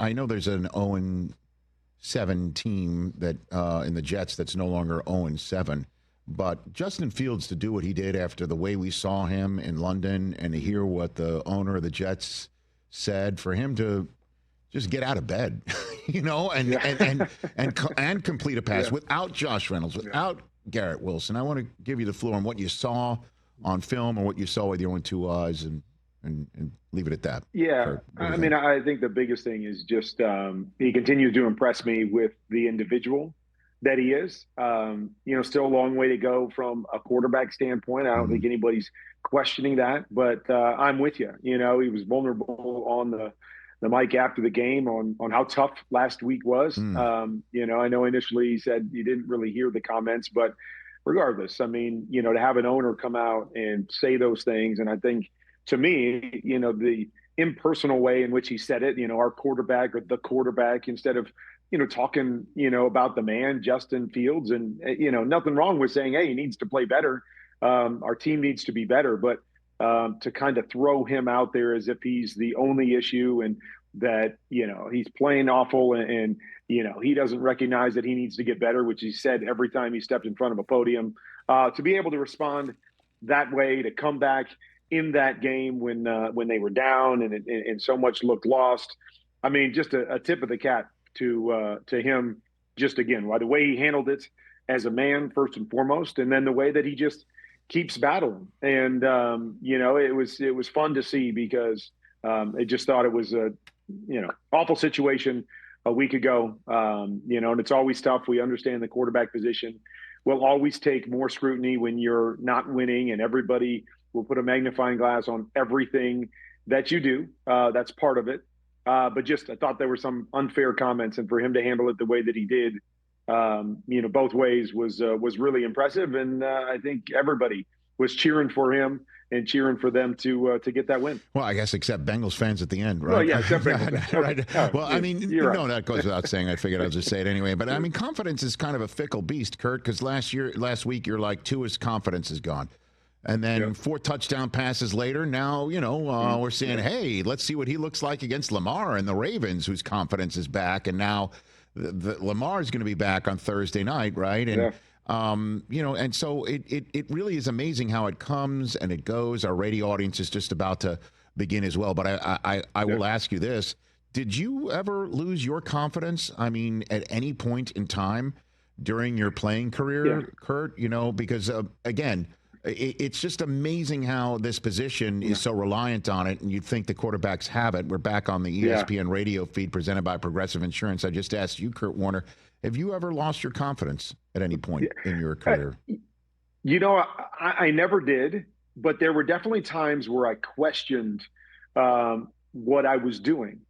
I know there's an 0-7 team that in the Jets that's no longer 0-7. But Justin Fields, to do what he did after the way we saw him in London and to hear what the owner of the Jets said, for him to just get out of bed, and complete a pass without Josh Reynolds, without Garrett Wilson. I want to give you the floor on what you saw on film or what you saw with your own two eyes and leave it at that. Yeah. I mean, I think the biggest thing is just he continues to impress me with the individual that he is. Still a long way to go from a quarterback standpoint. I don't think anybody's questioning that, but I'm with you. He was vulnerable on the mic after the game on how tough last week was. I know initially he said he didn't really hear the comments, but regardless, I mean, to have an owner come out and say those things, and I think to me, the impersonal way in which he said it, our quarterback or the quarterback, instead of talking, about the man, Justin Fields, and, nothing wrong with saying, hey, he needs to play better. Our team needs to be better. But to kind of throw him out there as if he's the only issue and that, he's playing awful and he doesn't recognize that he needs to get better, which he said every time he stepped in front of a podium, to be able to respond that way, to come back in that game when they were down and so much looked lost. I mean, just a tip of the cap to him, just again, the way he handled it as a man first and foremost, and then the way that he just keeps battling. And it was fun to see because I just thought it was a awful situation a week ago. And it's always tough. We understand the quarterback position will always take more scrutiny when you're not winning, and everybody will put a magnifying glass on everything that you do. That's part of it. But just I thought there were some unfair comments, and for him to handle it the way that he did, both ways was really impressive. And I think everybody was cheering for him and cheering for them to get that win. Well, I guess except Bengals fans at the end, right? Well, yeah, except Bengals. Right. Well, I mean, right. That goes without saying. I figured I'd just say it anyway. But I mean, confidence is kind of a fickle beast, Kurt, because last week you're like, Tua's confidence is gone. And then 4 touchdown passes later, now, we're saying, hey, let's see what he looks like against Lamar and the Ravens, whose confidence is back. And now Lamar is going to be back on Thursday night, right? And, and so it really is amazing how it comes and it goes. Our radio audience is just about to begin as well. But I will ask you this. Did you ever lose your confidence, I mean, at any point in time during your playing career, Kurt? Because, again, it's just amazing how this position is so reliant on it, and you'd think the quarterbacks have it. We're back on the ESPN radio feed presented by Progressive Insurance. I just asked you, Kurt Warner, have you ever lost your confidence at any point in your career? I never did, but there were definitely times where I questioned what I was doing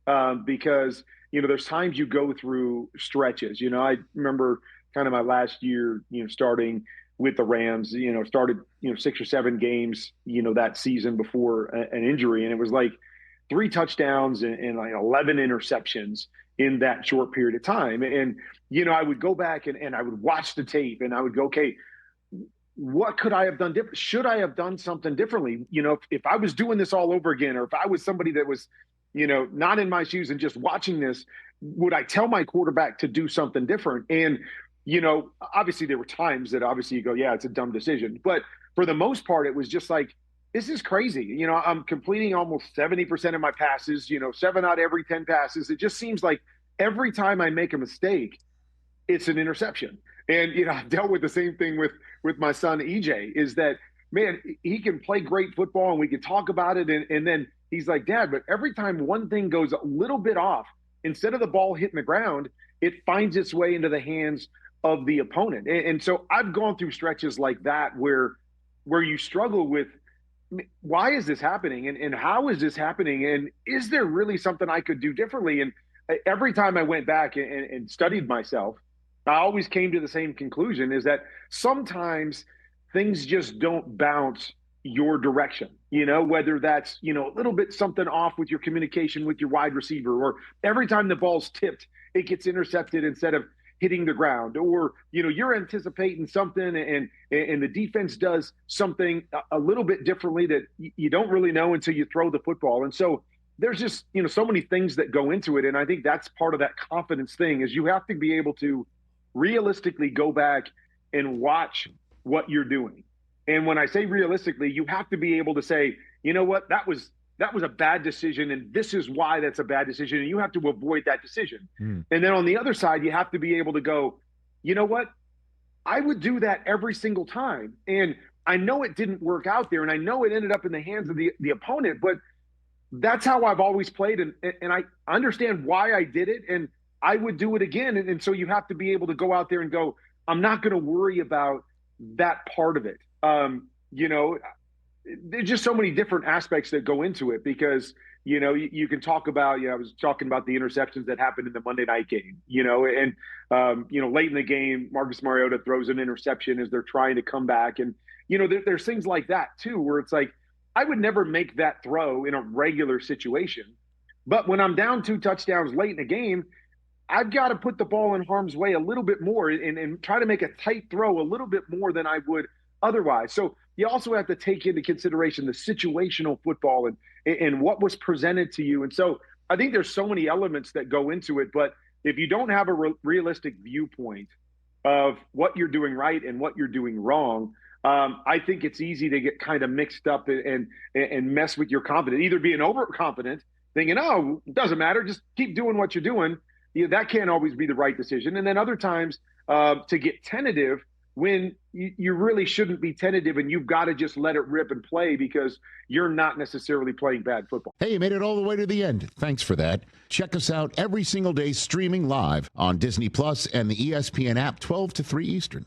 because, there's times you go through stretches. I remember kind of my last year, starting with the Rams, started, 6 or 7 games, that season before an injury. And it was like 3 touchdowns and like 11 interceptions in that short period of time. And, I would go back and I would watch the tape and I would go, okay, what could I have done different? Should I have done something differently? If I was doing this all over again, or if I was somebody that was, not in my shoes and just watching this, would I tell my quarterback to do something different? And, obviously there were times that obviously you go, yeah, it's a dumb decision. But for the most part, it was just like, this is crazy. I'm completing almost 70% of my passes, 7 out of every 10 passes. It just seems like every time I make a mistake, it's an interception. And, I've dealt with the same thing with my son, EJ, is that, man, he can play great football and we can talk about it. And then he's like, Dad, but every time one thing goes a little bit off, instead of the ball hitting the ground, it finds its way into the hands of the opponent. And so I've gone through stretches like that where you struggle with, why is this happening? And how is this happening? And is there really something I could do differently? And every time I went back and studied myself, I always came to the same conclusion, is that sometimes things just don't bounce your direction, whether that's, a little bit something off with your communication with your wide receiver, or every time the ball's tipped, it gets intercepted instead of hitting the ground, or, you're anticipating something and the defense does something a little bit differently that you don't really know until you throw the football. And so there's just, so many things that go into it. And I think that's part of that confidence thing is you have to be able to realistically go back and watch what you're doing. And when I say realistically, you have to be able to say, you know what, that was a bad decision, and this is why that's a bad decision, and you have to avoid that decision. And then on the other side, you have to be able to go, you know what, I would do that every single time. And I know it didn't work out there, and I know it ended up in the hands of the opponent, but that's how I've always played, and I understand why I did it, and I would do it again. And so you have to be able to go out there and go, I'm not going to worry about that part of it. There's just so many different aspects that go into it because, you can talk about, I was talking about the interceptions that happened in the Monday night game, and late in the game, Marcus Mariota throws an interception as they're trying to come back. And, there's things like that too, where it's like, I would never make that throw in a regular situation. But when I'm down 2 touchdowns late in the game, I've got to put the ball in harm's way a little bit more and try to make a tight throw a little bit more than I would otherwise. So you also have to take into consideration the situational football and what was presented to you. And so I think there's so many elements that go into it. But if you don't have a realistic viewpoint of what you're doing right and what you're doing wrong, I think it's easy to get kind of mixed up and mess with your confidence, either being overconfident, thinking, oh, it doesn't matter, just keep doing what you're doing. That can't always be the right decision. And then other times to get tentative when you really shouldn't be tentative, and you've got to just let it rip and play because you're not necessarily playing bad football. Hey, you made it all the way to the end. Thanks for that. Check us out every single day streaming live on Disney Plus and the ESPN app 12 to 3 Eastern.